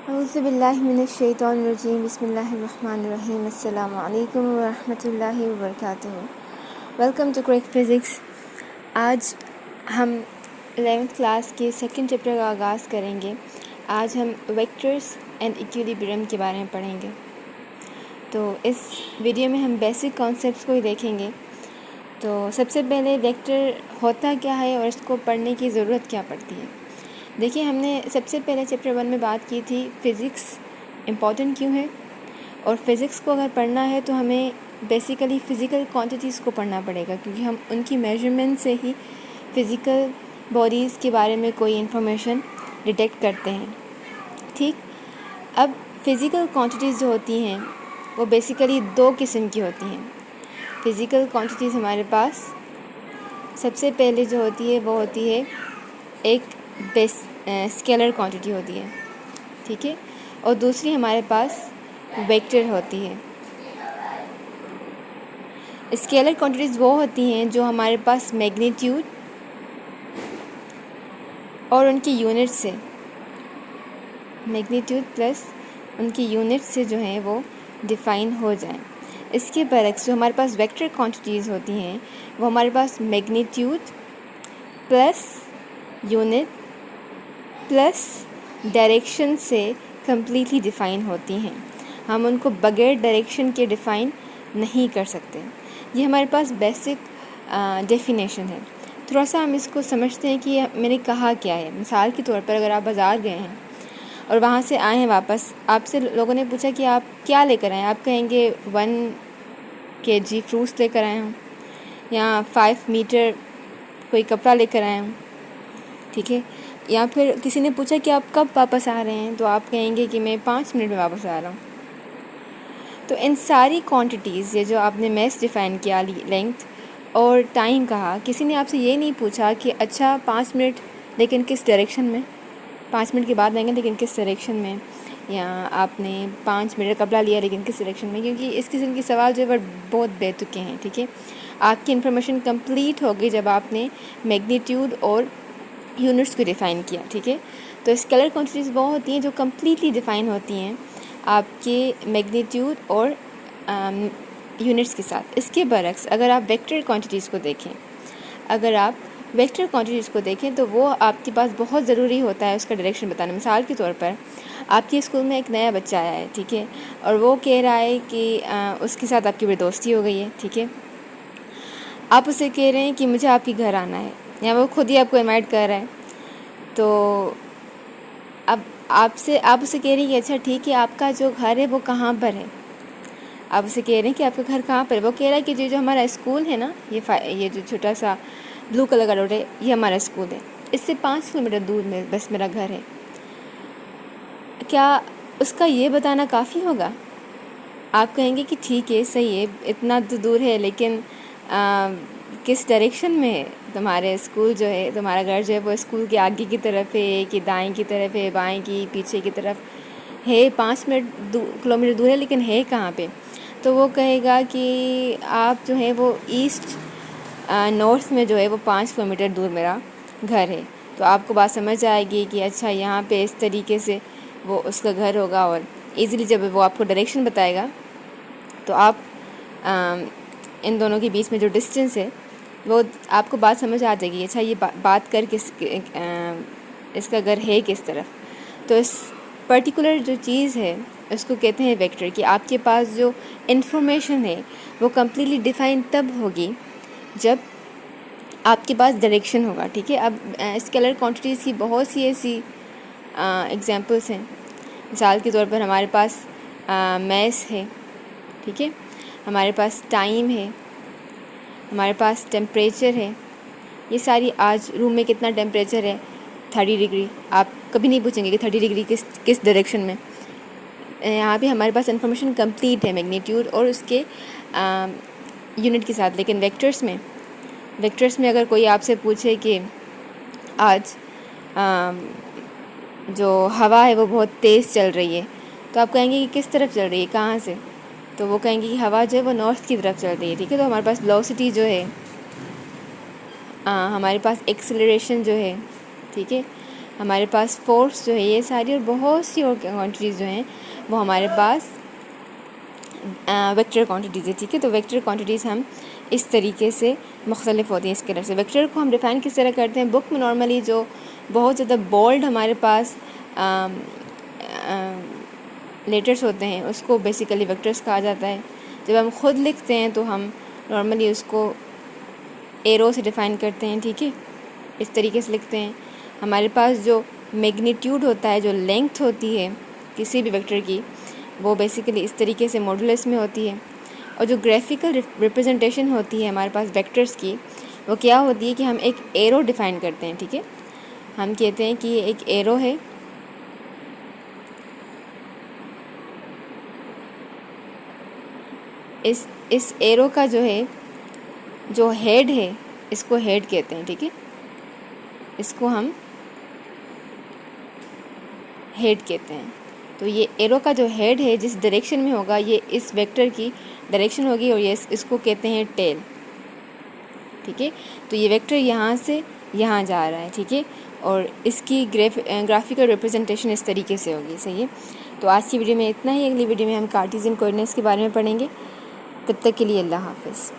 اعوذ باللہ من الشیطان الرجیم بسم اللہ الرحمن الرحیم السلام علیکم ورحمۃ اللہ وبرکاتہ. Welcome to crack physics. آج ہم 11th کلاس کے سیکنڈ چیپٹر کا آغاز کریں گے. آج ہم ویکٹرز اینڈ ایکویلیبریم کے بارے میں پڑھیں گے. تو اس ویڈیو میں ہم بیسک کانسیپٹس کو ہی دیکھیں گے. تو سب سے پہلے ویکٹر ہوتا کیا ہے اور اس کو پڑھنے کی ضرورت کیا پڑتی ہے. دیکھیے، ہم نے سب سے پہلے چیپٹر 1 میں بات کی تھی فزکس امپورٹنٹ کیوں ہے، اور فزکس کو اگر پڑھنا ہے تو ہمیں بیسیکلی فزیکل کوانٹیٹیز کو پڑھنا پڑے گا، کیونکہ ہم ان کی میجرمنٹ سے ہی فزیکل باڈیز کے بارے میں کوئی انفارمیشن ڈیٹیکٹ کرتے ہیں. ٹھیک، اب فزیکل کوانٹیٹیز جو ہوتی ہیں وہ بیسیکلی 2 قسم کی ہوتی ہیں. فزیکل کوانٹیٹیز ہمارے پاس سب سے پہلے جو ہوتی ہے وہ ہوتی ہے ایک اسکیلر کوانٹیٹی ہوتی ہے. ٹھیک ہے، اور دوسری ہمارے پاس ویکٹر ہوتی ہے. اسکیلر کوانٹیٹیز وہ ہوتی ہیں جو ہمارے پاس میگنیٹیوڈ اور ان کی یونٹ سے، میگنیٹیوڈ پلس ان کی یونٹ سے جو ہیں وہ ڈیفائن ہو جائیں. اس کے برعکس جو ہمارے پاس ویکٹر کوانٹیٹیز ہوتی ہیں وہ ہمارے پاس magnitude plus unit plus direction سے کمپلیٹلی ڈیفائن ہوتی ہیں. ہم ان کو بغیر ڈائریکشن کے ڈیفائن نہیں کر سکتے. یہ ہمارے پاس بیسک ڈیفینیشن ہے. تھوڑا سا ہم اس کو سمجھتے ہیں کہ میں نے کہا کیا ہے. مثال کے طور پر اگر آپ بازار گئے ہیں اور وہاں سے آئے ہیں واپس، آپ سے لوگوں نے پوچھا کہ آپ کیا لے کر آئے ہیں، آپ کہیں گے 1 kg فروٹس لے کر آئے ہوں، یا 5 میٹر کوئی کپڑا لے کر آئے ہوں. ٹھیک ہے، یا پھر کسی نے پوچھا کہ آپ کب واپس آ رہے ہیں، تو آپ کہیں گے کہ میں 5 منٹ میں واپس آ رہا ہوں. تو ان ساری کوانٹیٹیز، یہ جو آپ نے میس ڈیفائن کیا، لینتھ اور ٹائم کہا، کسی نے آپ سے یہ نہیں پوچھا کہ اچھا 5 منٹ لیکن کس ڈائریکشن میں، 5 منٹ کے بعد آئیں گے لیکن کس ڈائریکشن میں، یا آپ نے 5 میٹر کپڑا لیا لیکن کس ڈائریکشن میں. کیونکہ اس قسم کے سوال جو ہے بہت بے تکے ہیں. ٹھیک ہے، آپ کی انفارمیشن کمپلیٹ ہوگی جب آپ نے میگنیٹیوڈ اور یونٹس کو ڈیفائن کیا. ٹھیک ہے، تو اسکیلر کوانٹیٹیز وہ ہوتی ہیں جو کمپلیٹلی ڈیفائن ہوتی ہیں آپ کے میگنیٹیوڈ اور یونٹس کے ساتھ. اس کے برعکس اگر آپ ویکٹر کوانٹیٹیز کو دیکھیں، تو وہ آپ کے پاس بہت ضروری ہوتا ہے اس کا ڈائریکشن بتانا. مثال کے طور پر آپ کے اسکول میں ایک نیا بچہ آیا ہے. ٹھیک ہے، اور وہ کہہ رہا ہے کہ اس کے ساتھ آپ کی بڑی دوستی ہو گئی ہے. ٹھیک ہے، آپ اسے کہہ رہے ہیں کہ مجھے آپ کے گھر آنا ہے، یا وہ خود ہی آپ کو انوائٹ کر رہا ہے. تو اب آپ اسے کہہ رہے ہیں کہ اچھا ٹھیک ہے، آپ کا جو گھر ہے وہ کہاں پر ہے. آپ اسے کہہ رہے ہیں کہ آپ کا گھر کہاں پر ہے. وہ کہہ رہا ہے کہ جو ہمارا اسکول ہے نا، یہ جو چھوٹا سا بلو کلر کا روڈ ہے، یہ ہمارا اسکول ہے. اس سے 5 کلومیٹر دور میں بس میرا گھر ہے. کیا اس کا یہ بتانا کافی ہوگا؟ آپ کہیں گے کہ ٹھیک ہے، صحیح ہے، اتنا تو دور ہے، لیکن کس ڈائریکشن میں ہے تمہارے اسکول جو ہے، تمہارا گھر جو ہے وہ اسکول کے آگے کی طرف ہے کہ دائیں کی طرف ہے، بائیں کی، پیچھے کی طرف ہے. 5 کلومیٹر دور ہے لیکن ہے کہاں پہ؟ تو وہ کہے گا کہ آپ جو ہے وہ ایسٹ نارتھ میں جو ہے وہ 5 کلومیٹر دور میرا گھر ہے. تو آپ کو بات سمجھ آئے گی کہ اچھا یہاں پہ اس طریقے سے وہ اس کا گھر ہوگا. اور ایزیلی جب وہ آپ کو ڈائریکشن بتائے گا تو آپ ان دونوں کے بیچ میں جو ڈسٹینس ہے وہ آپ کو بات سمجھ آ جائے گی. اچھا یہ بات کر اس کا گھر ہے کس طرف. تو اس پرٹیکولر جو چیز ہے اس کو کہتے ہیں ویکٹر. کہ آپ کے پاس جو انفارمیشن ہے وہ کمپلیٹلی ڈیفائن تب ہوگی جب آپ کے پاس ڈائریکشن ہوگا. ٹھیک ہے، اب اسکیلر کوانٹیٹیز کی بہت سی ایسی ایگزامپلس ہیں. مثال کے طور پر ہمارے پاس میس ہے. ٹھیک ہے، ہمارے پاس ٹائم ہے، ہمارے پاس ٹیمپریچر ہے. یہ ساری، آج روم میں کتنا ٹیمپریچر ہے، 30 ڈگری. آپ کبھی نہیں پوچھیں گے کہ 30 ڈگری کس ڈائریکشن میں. یہاں پہ ہمارے پاس انفارمیشن کمپلیٹ ہے میگنیٹیوڈ اور اس کے یونٹ کے ساتھ. لیکن ویکٹرس میں اگر کوئی آپ سے پوچھے کہ آج جو ہوا ہے وہ بہت تیز چل رہی ہے، تو آپ کہیں گے کہ کس طرف چل رہی ہے، کہاں سے؟ تو وہ کہیں گے کہ ہوا جو ہے وہ نارتھ کی طرف چل رہی ہے. ٹھیک ہے، تو ہمارے پاس ویلوسٹی جو ہے، ہمارے پاس ایکسلریشن جو ہے، ٹھیک ہے، ہمارے پاس فورس جو ہے، یہ ساری اور بہت سی اور کوانٹٹیز جو ہیں وہ ہمارے پاس ویکٹر کوانٹٹیز ہے، ٹھیک ہے. تو ویکٹر کوانٹٹیز ہم اس طریقے سے مختلف ہوتی ہیں اسکیلر سے. ویکٹر کو ہم ڈیفائن کس طرح کرتے ہیں؟ بک میں نارملی جو بہت زیادہ بولڈ ہمارے پاس لیٹرس ہوتے ہیں اس کو بیسیکلی ویکٹرس کہا جاتا ہے. جب ہم خود لکھتے ہیں تو ہم نارملی اس کو ایرو سے ڈیفائن کرتے ہیں، ٹھیک ہے، اس طریقے سے لکھتے ہیں. ہمارے پاس جو میگنیٹیوڈ ہوتا ہے، جو لینتھ ہوتی ہے کسی بھی ویکٹر کی، وہ بیسیکلی اس طریقے سے ماڈولس میں ہوتی ہے. اور جو گرافیکل ریپرزنٹیشن ہوتی ہے ہمارے پاس ویکٹرس کی، وہ کیا ہوتی ہے کہ ہم ایک ایرو ڈیفائن کرتے ہیں، ٹھیک ہے. ہم کہتے ہیں کہ یہ ایک ایرو ہے، اس ایرو کا جو ہے جو ہیڈ ہے اس کو ہیڈ کہتے ہیں، ٹھیک ہے، اس کو ہم ہیڈ کہتے ہیں. تو یہ ایرو کا جو ہیڈ ہے جس ڈائریکشن میں ہوگا یہ اس ویکٹر کی ڈائریکشن ہوگی، اور یہ اس کو کہتے ہیں ٹیل، ٹھیک ہے. تو یہ ویکٹر یہاں سے یہاں جا رہا ہے، ٹھیک ہے، اور اس کی گرافیکل ریپرزنٹیشن اس طریقے سے ہوگی. صحیح ہے. تو آج کی ویڈیو میں اتنا ہی. اگلی ویڈیو میں ہم کارٹیزین کوآرڈینیٹس کے بارے میں پڑھیں گے. تب تک کے لیے اللہ حافظ.